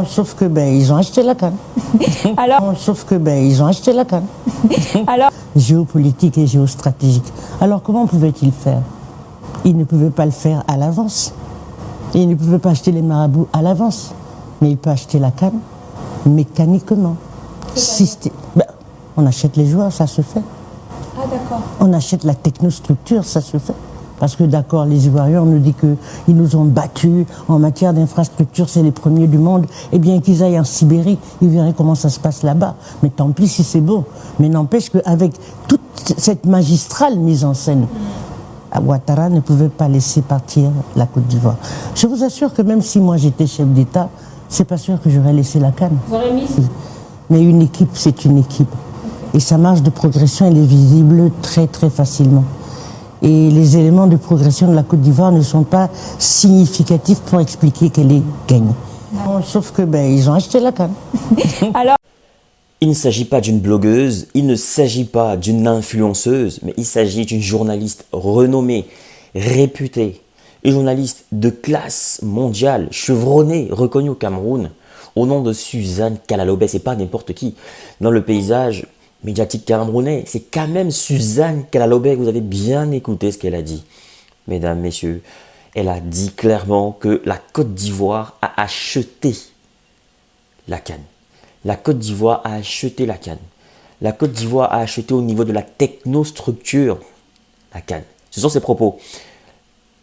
Sauf que ils ont acheté la canne. Sauf que ils ont acheté la canne. Géopolitique et géostratégique. Alors comment pouvaient-ils faire? Ils ne pouvaient pas le faire à l'avance. Ils ne pouvaient pas acheter les marabouts à l'avance. Mais ils peuvent acheter la canne mécaniquement. On achète les joueurs, ça se fait. Ah d'accord. On achète la technostructure, ça se fait. Parce que d'accord, les Ivoiriens, on nous dit qu'ils nous ont battus en matière d'infrastructure, c'est les premiers du monde. Eh bien, qu'ils aillent en Sibérie, ils verraient comment ça se passe là-bas. Mais tant pis si c'est beau. Mais n'empêche qu'avec toute cette magistrale mise en scène, Ouattara ne pouvait pas laisser partir la Côte d'Ivoire. Je vous assure que même si moi j'étais chef d'État, c'est pas sûr que j'aurais laissé la canne. Vous aurez mis... Mais une équipe, c'est une équipe. Et sa marge de progression, elle est visible très très facilement. Et les éléments de progression de la Côte d'Ivoire ne sont pas significatifs pour expliquer qu'elle est gagnée. Sauf que ils ont acheté la canne. Il ne s'agit pas d'une blogueuse, il ne s'agit pas d'une influenceuse, mais il s'agit d'une journaliste renommée, réputée, une journaliste de classe mondiale, chevronnée, reconnue au Cameroun, au nom de Suzanne Kalalobé. C'est pas n'importe qui. Dans le paysage médiatique camerounais, c'est quand même Suzanne Kalalobé. Vous avez bien écouté ce qu'elle a dit. Mesdames, messieurs, elle a dit clairement que la Côte d'Ivoire a acheté la canne. La Côte d'Ivoire a acheté la canne. La Côte d'Ivoire a acheté au niveau de la technostructure la canne. Ce sont ses propos.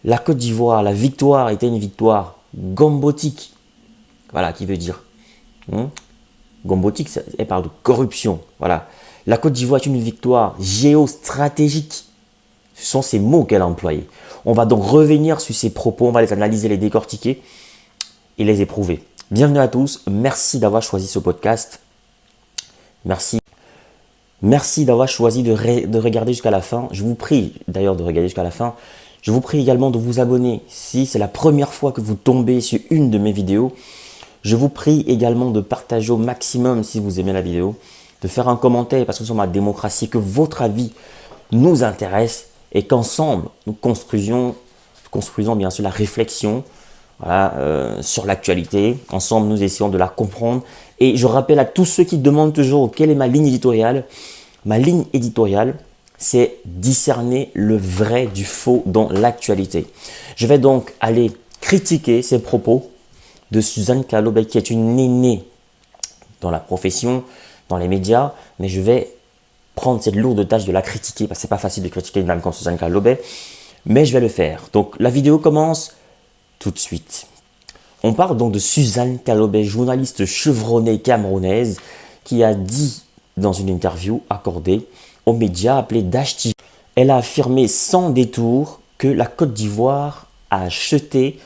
La Côte d'Ivoire, la victoire était une victoire gombotique. Voilà, qui veut dire. Gombotique, elle parle de corruption. Voilà. La Côte d'Ivoire est une victoire géostratégique. Ce sont ces mots qu'elle a employés. On va donc revenir sur ces propos, on va les analyser, les décortiquer et les éprouver. Bienvenue à tous, merci d'avoir choisi ce podcast. Merci d'avoir choisi de regarder jusqu'à la fin. Je vous prie d'ailleurs de regarder jusqu'à la fin. Je vous prie également de vous abonner si c'est la première fois que vous tombez sur une de mes vidéos. Je vous prie également de partager au maximum si vous aimez la vidéo, de faire un commentaire parce que nous sommes en démocratie, que votre avis nous intéresse et qu'ensemble nous construisons bien sûr la réflexion sur l'actualité. Ensemble, nous essayons de la comprendre. Et je rappelle à tous ceux qui demandent toujours quelle est ma ligne éditoriale. Ma ligne éditoriale, c'est discerner le vrai du faux dans l'actualité. Je vais donc aller critiquer ces propos de Suzanne Kalalobé, qui est une aînée dans la profession, dans les médias, mais je vais prendre cette lourde tâche de la critiquer, parce que c'est pas facile de critiquer une dame comme Suzanne Kalalobé, mais je vais le faire. Donc la vidéo commence tout de suite. On parle donc de Suzanne Kalalobé, journaliste chevronnée camerounaise, qui a dit dans une interview accordée aux médias appelés Dash TV, elle a affirmé sans détour que la Côte d'Ivoire a acheté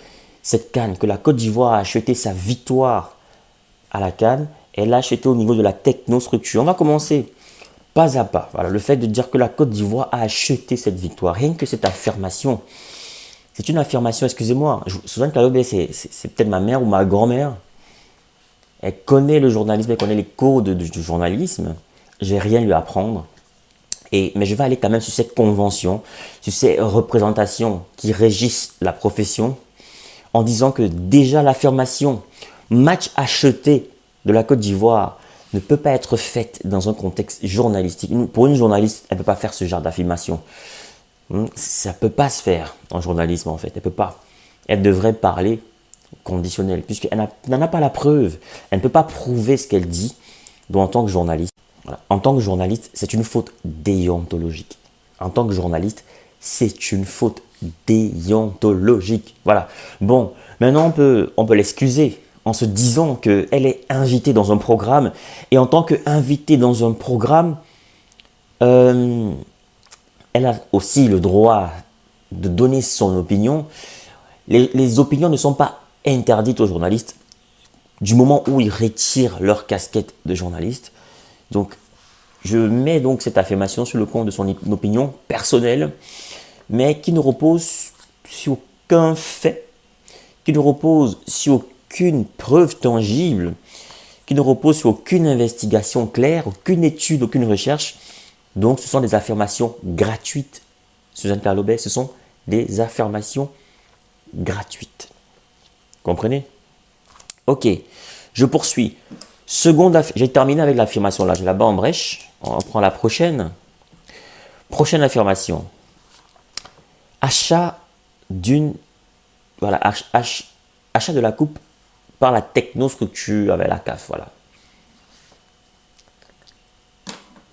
cette canne, que la Côte d'Ivoire a acheté sa victoire à la canne, elle l'a acheté au niveau de la technostructure. On va commencer pas à pas. Voilà, le fait de dire que la Côte d'Ivoire a acheté cette victoire, rien que cette affirmation, c'est une affirmation, excusez-moi, Suzanne Kalalobé, c'est peut-être ma mère ou ma grand-mère. Elle connaît le journalisme, elle connaît les codes du journalisme. Je vais rien lui apprendre. Mais je vais aller quand même sur cette convention, sur ces représentations qui régissent la profession, en disant que déjà l'affirmation match acheté de la Côte d'Ivoire ne peut pas être faite dans un contexte journalistique. Pour une journaliste, elle ne peut pas faire ce genre d'affirmation. Ça ne peut pas se faire en journalisme en fait. Elle peut pas. Elle devrait parler conditionnel, puisqu'elle n'en a pas la preuve. Elle ne peut pas prouver ce qu'elle dit. Donc en tant que journaliste, en tant que journaliste, c'est une faute déontologique. En tant que journaliste, c'est une faute déontologique. Voilà. Bon, maintenant on peut l'excuser en se disant qu'elle est invitée dans un programme. Et en tant qu'invitée dans un programme, elle a aussi le droit de donner son opinion. Les opinions ne sont pas interdites aux journalistes du moment où ils retirent leur casquette de journaliste. Donc, je mets donc cette affirmation sur le compte de son opinion personnelle, mais qui ne repose sur aucun fait, qui ne repose sur aucune preuve tangible, qui ne repose sur aucune investigation claire, aucune étude, aucune recherche. Donc, ce sont des affirmations gratuites. Suzanne Kalalobé, ce sont des affirmations gratuites. Comprenez? Ok. Je poursuis. J'ai terminé avec l'affirmation là, je la bats en brèche. On prend la prochaine. Prochaine affirmation. Achat d'une. Voilà, achat de la coupe par la technostructure avec la CAF. Voilà.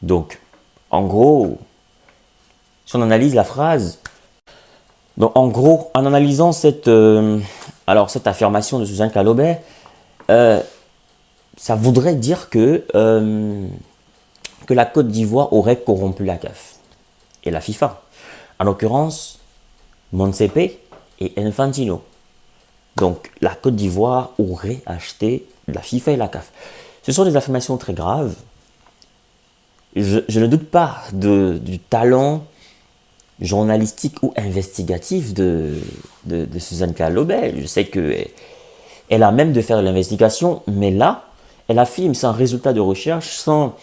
Donc, en gros, si on analyse la phrase, donc en gros, en analysant cette affirmation de Suzanne Kalobey, ça voudrait dire que la Côte d'Ivoire aurait corrompu la CAF et la FIFA. En l'occurrence, Motsepe et Infantino. Donc, la Côte d'Ivoire aurait acheté la FIFA et la CAF. Ce sont des affirmations très graves. Je ne doute pas du talent journalistique ou investigatif de Suzanne Kalobey. Je sais qu'elle a même de faire de l'investigation, mais là, elle affirme sans résultat de recherche, sans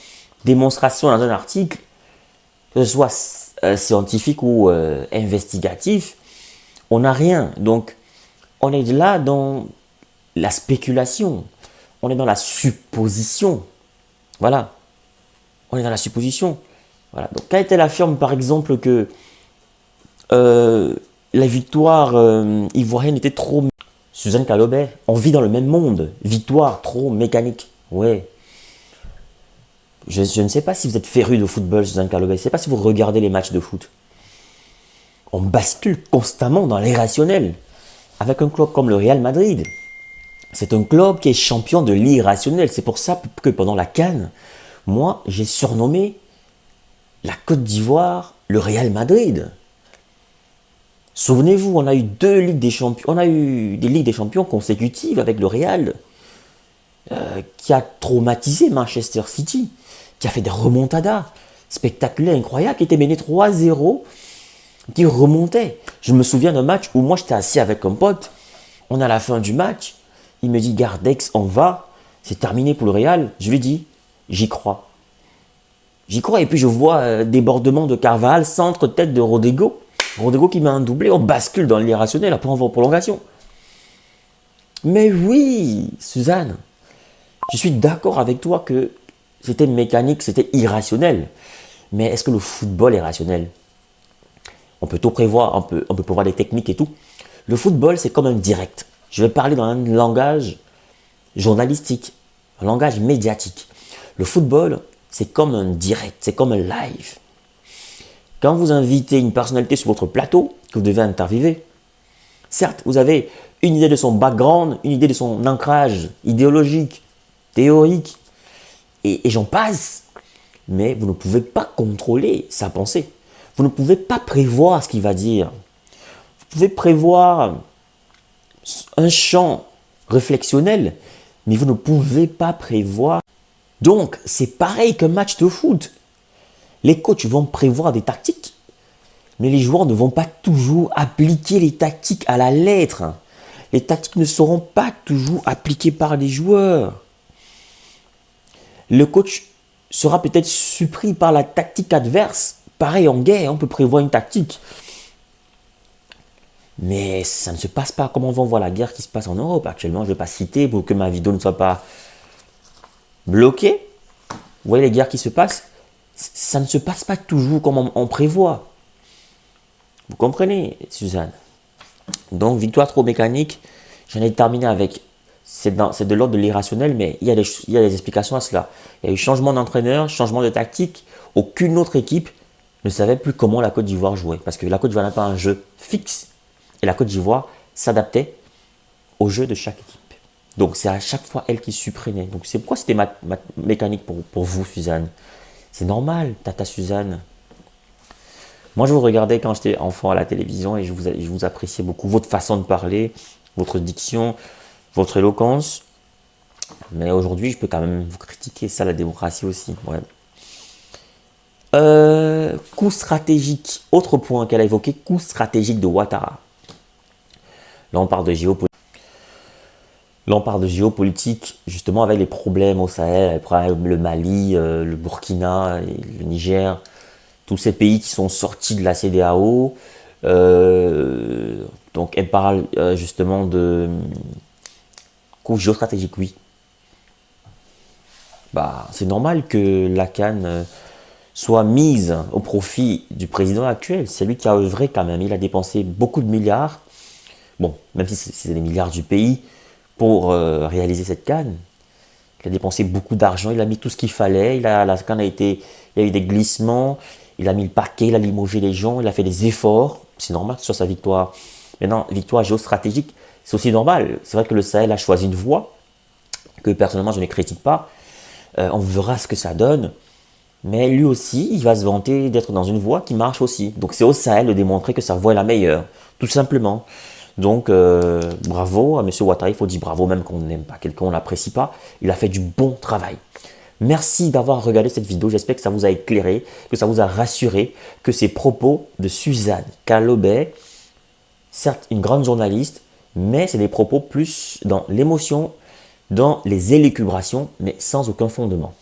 démonstration dans un article, que ce soit scientifique ou investigatif, on n'a rien. Donc, on est là dans la spéculation, on est dans la supposition. Voilà. On est dans la supposition. Voilà. Donc, quand elle affirme par exemple que la victoire ivoirienne était trop... Suzanne Kalobey, on vit dans le même monde. Victoire trop mécanique. Ouais. Je ne sais pas si vous êtes féru de football, Suzanne Kalobey. Je ne sais pas si vous regardez les matchs de foot. On bascule constamment dans l'irrationnel. Avec un club comme le Real Madrid. C'est un club qui est champion de l'irrationnel. C'est pour ça que pendant la CAN, moi, j'ai surnommé la Côte d'Ivoire le Real Madrid. Souvenez-vous, on a eu deux Ligues des Champions, on a eu des Ligues des Champions consécutives avec le Real, qui a traumatisé Manchester City, qui a fait des remontadas spectaculaires, incroyables, qui était mené 3-0, qui remontait. Je me souviens d'un match où moi j'étais assis avec un pote, on est à la fin du match, il me dit Gardex, on va, c'est terminé pour le Real. Je lui dis, j'y crois. J'y crois, et puis je vois débordement de Carvajal, centre-tête de Rodrigo. Rodrigo qui met un doublé, on bascule dans l'irrationnel, après on va en prolongation. Mais oui, Suzanne, je suis d'accord avec toi que c'était mécanique, c'était irrationnel. Mais est-ce que le football est rationnel? On peut tout prévoir, on peut prévoir des techniques et tout. Le football, c'est comme un direct. Je vais parler dans un langage journalistique, un langage médiatique. Le football, c'est comme un direct, c'est comme un live. Quand vous invitez une personnalité sur votre plateau, que vous devez interviewer, certes, vous avez une idée de son background, une idée de son ancrage idéologique, théorique, et j'en passe. Mais vous ne pouvez pas contrôler sa pensée. Vous ne pouvez pas prévoir ce qu'il va dire. Vous pouvez prévoir un champ réflexionnel, mais vous ne pouvez pas prévoir. Donc, c'est pareil qu'un match de foot. Les coachs vont prévoir des tactiques, mais les joueurs ne vont pas toujours appliquer les tactiques à la lettre. Les tactiques ne seront pas toujours appliquées par les joueurs. Le coach sera peut-être surpris par la tactique adverse. Pareil en guerre, on peut prévoir une tactique. Mais ça ne se passe pas comme on va voir la guerre qui se passe en Europe actuellement. Je ne vais pas citer pour que ma vidéo ne soit pas bloquée. Vous voyez les guerres qui se passent? Ça ne se passe pas toujours comme on prévoit. Vous comprenez, Suzanne? Donc, victoire trop mécanique, j'en ai terminé avec... C'est de l'ordre de l'irrationnel, mais il y a des explications à cela. Il y a eu changement d'entraîneur, changement de tactique. Aucune autre équipe ne savait plus comment la Côte d'Ivoire jouait. Parce que la Côte d'Ivoire n'a pas un jeu fixe. Et la Côte d'Ivoire s'adaptait au jeu de chaque équipe. Donc, c'est à chaque fois elle qui supprimait. Donc, c'est pourquoi c'était mécanique pour vous, Suzanne. C'est normal, Tata Suzanne. Moi, je vous regardais quand j'étais enfant à la télévision et je vous appréciais beaucoup. Votre façon de parler, votre diction, votre éloquence. Mais aujourd'hui, je peux quand même vous critiquer ça, la démocratie aussi. Ouais. Coup stratégique. Autre point qu'elle a évoqué, coup stratégique de Ouattara. Là, on parle de géopolitique. Là, on parle de géopolitique, justement, avec les problèmes au Sahel, le Mali, le Burkina, et le Niger, tous ces pays qui sont sortis de la CEDEAO. Donc, elle parle justement de coup géostratégique, oui. bah, c'est normal que la CAN soit mise au profit du président actuel. C'est lui qui a œuvré quand même. Il a dépensé beaucoup de milliards, bon, même si c'est des milliards du pays, pour réaliser cette CAN. Il a dépensé beaucoup d'argent, il a mis tout ce qu'il fallait. La CAN il y a eu des glissements, il a mis le paquet, il a limogé les gens, il a fait des efforts. C'est normal que ce soit sa victoire. Maintenant, victoire géostratégique, c'est aussi normal. C'est vrai que le Sahel a choisi une voie que personnellement je ne critique pas. On verra ce que ça donne. Mais lui aussi, il va se vanter d'être dans une voie qui marche aussi. Donc c'est au Sahel de démontrer que sa voie est la meilleure, tout simplement. Donc bravo à M. Ouattara, il faut dire bravo, même qu'on n'aime pas quelqu'un, on n'apprécie pas. Il a fait du bon travail. Merci d'avoir regardé cette vidéo, j'espère que ça vous a éclairé, que ça vous a rassuré, que ces propos de Suzanne Kalobey, certes une grande journaliste, mais c'est des propos plus dans l'émotion, dans les élucubrations, mais sans aucun fondement.